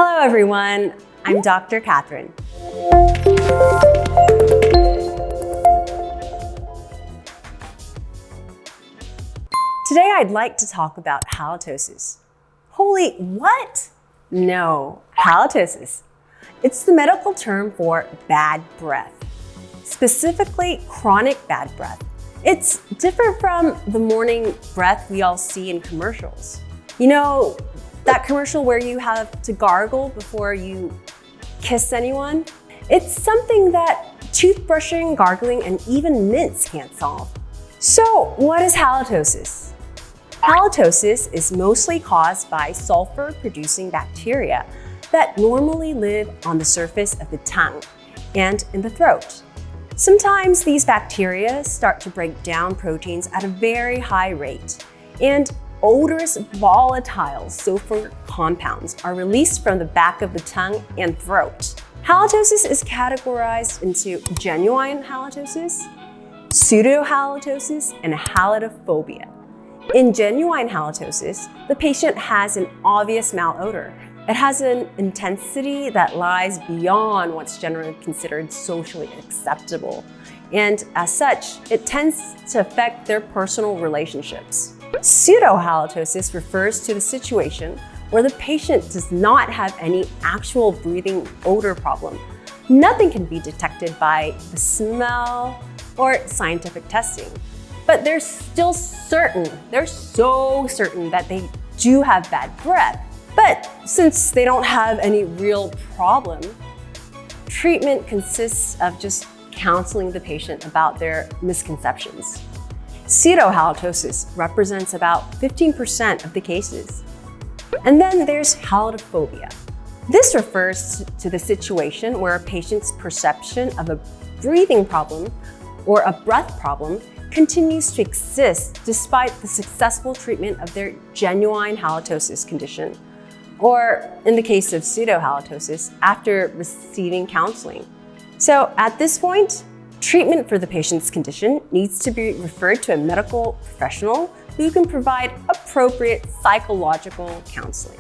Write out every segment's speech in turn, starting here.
Hello everyone, I'm Dr. Catherine. Today I'd like to talk about halitosis. Holy what? No, halitosis. It's the medical term for bad breath, specifically chronic bad breath. It's different from the morning breath we all see in commercials. You know, that commercial where you have to gargle before you kiss anyone? It's something that toothbrushing, gargling, and even mints can't solve. So what is halitosis? Halitosis is mostly caused by sulfur-producing bacteria that normally live on the surface of the tongue and in the throat. Sometimes these bacteria start to break down proteins at a very high rate, and odorous volatile sulfur compounds are released from the back of the tongue and throat. Halitosis is categorized into genuine halitosis, pseudohalitosis, and halitophobia. In genuine halitosis, the patient has an obvious malodor. It has an intensity that lies beyond what's generally considered socially acceptable. And as such, it tends to affect their personal relationships. Pseudohalitosis refers to the situation where the patient does not have any actual breathing odor problem. Nothing can be detected by the smell or scientific testing. But they're still certain, they're so certain that they do have bad breath. But since they don't have any real problem, treatment consists of just counseling the patient about their misconceptions. Pseudohalitosis represents about 15% of the cases. And then there's halitophobia. This refers to the situation where a patient's perception of a breathing problem or a breath problem continues to exist despite the successful treatment of their genuine halitosis condition, or in the case of pseudohalitosis, after receiving counseling. So at this point, treatment for the patient's condition needs to be referred to a medical professional who can provide appropriate psychological counseling.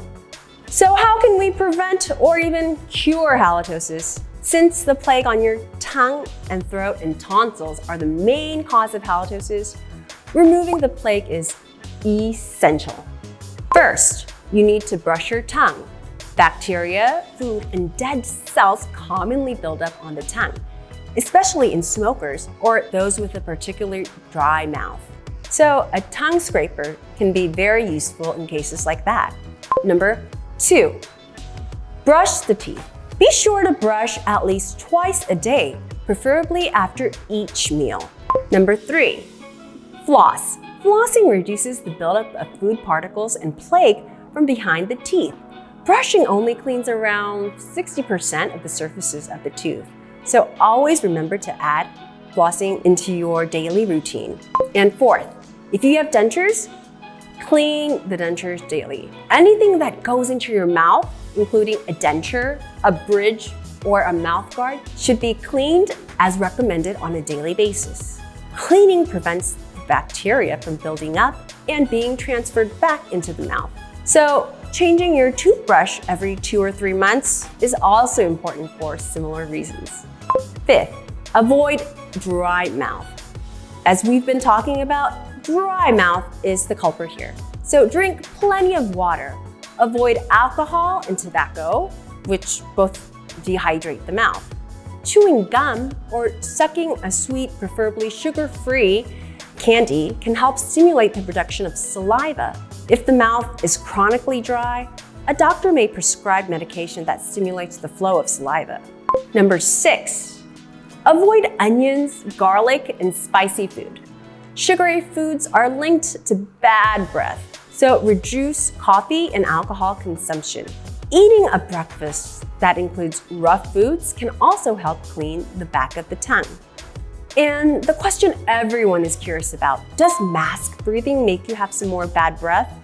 So how can we prevent or even cure halitosis? Since the plaque on your tongue and throat and tonsils are the main cause of halitosis, removing the plaque is essential. First, you need to brush your tongue. Bacteria, food, and dead cells commonly build up on the tongue, especially in smokers or those with a particularly dry mouth. So a tongue scraper can be very useful in cases like that. Number 2, brush the teeth. Be sure to brush at least twice a day, preferably after each meal. Number 3, floss. Flossing reduces the buildup of food particles and plaque from behind the teeth. Brushing only cleans around 60% of the surfaces of the tooth. So always remember to add flossing into your daily routine. And 4th, if you have dentures, clean the dentures daily. Anything that goes into your mouth, including a denture, a bridge, or a mouth guard, should be cleaned as recommended on a daily basis. Cleaning prevents bacteria from building up and being transferred back into the mouth. So changing your toothbrush every 2 or 3 months is also important for similar reasons. 5th, avoid dry mouth. As we've been talking about, dry mouth is the culprit here. So drink plenty of water. Avoid alcohol and tobacco, which both dehydrate the mouth. Chewing gum or sucking a sweet, preferably sugar-free candy can help stimulate the production of saliva. If the mouth is chronically dry, a doctor may prescribe medication that stimulates the flow of saliva. Number 6, avoid onions, garlic, and spicy food. Sugary foods are linked to bad breath, so reduce coffee and alcohol consumption. Eating a breakfast that includes rough foods can also help clean the back of the tongue. And the question everyone is curious about, does mask breathing make you have some more bad breath?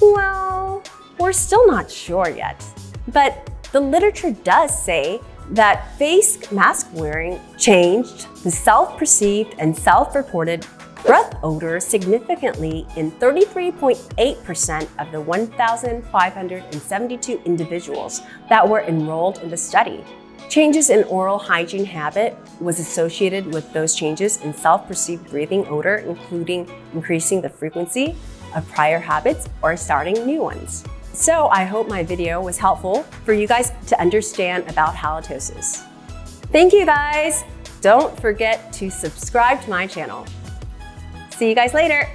Well, we're still not sure yet. But the literature does say that face mask wearing changed the self-perceived and self-reported breath odor significantly in 33.8% of the 1,572 individuals that were enrolled in the study. Changes in oral hygiene habit was associated with those changes in self-perceived breathing odor, including increasing the frequency of prior habits or starting new ones. So I hope my video was helpful for you guys to understand about halitosis. Thank you guys! Don't forget to subscribe to my channel. See you guys later!